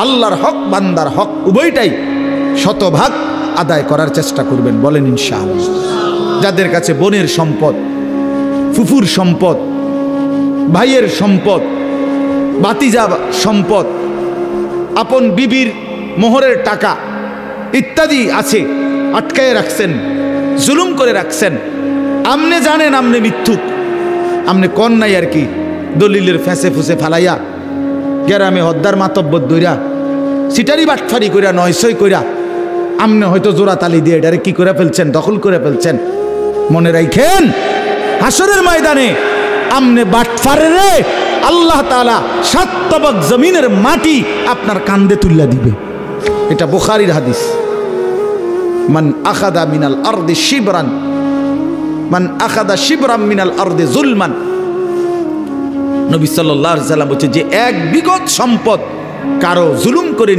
আল্লাহর হক বান্দার হক উভয়টাই শতভাগ আদায় করার চেষ্টা করবেন, বলেন ইনশাআল্লাহ। যাদের কাছে বোনের সম্পদ, ফুফুর সম্পদ, ভাইয়ের সম্পদ, ভাতিজা সম্পদ, আপন বিবির মোহরের টাকা ইত্যাদি আছে, আটকায় রাখছেন, জুলুম করে রাখছেন, আমনে জানেন আমনে মিথ্যুক, আমনে কন নাই আর কি, দলিলের ফেঁসে ফুসে ফালাইয়া গ্রামে হদ্দার মাতব্বর দইরা সিটারি বাটফারি কইরা নয়সই কইরা আমনে হয়তো জোড়া তালি দিয়ে এটারে কি করে ফেলছেন, দখল করে ফেলছেন। মনে রাখেন হাসরের ময়দানে আমনে বাটফারে রে আল্লাহ তাআলা 7 তবক জমিনের মাটি আপনার কান্দে তুল্লা দিবে। এটা বুখারীর হাদিস। মান আখাদা মিনাল আরদি শিবরান, মান আখাদা শিবরাম মিনাল আরদি জুলমান, নবী সাল্লাল্লাহু আলাইহি ওয়াসাল্লাম বলছে যে এক বিগত সম্পদ কারো জুলুম করে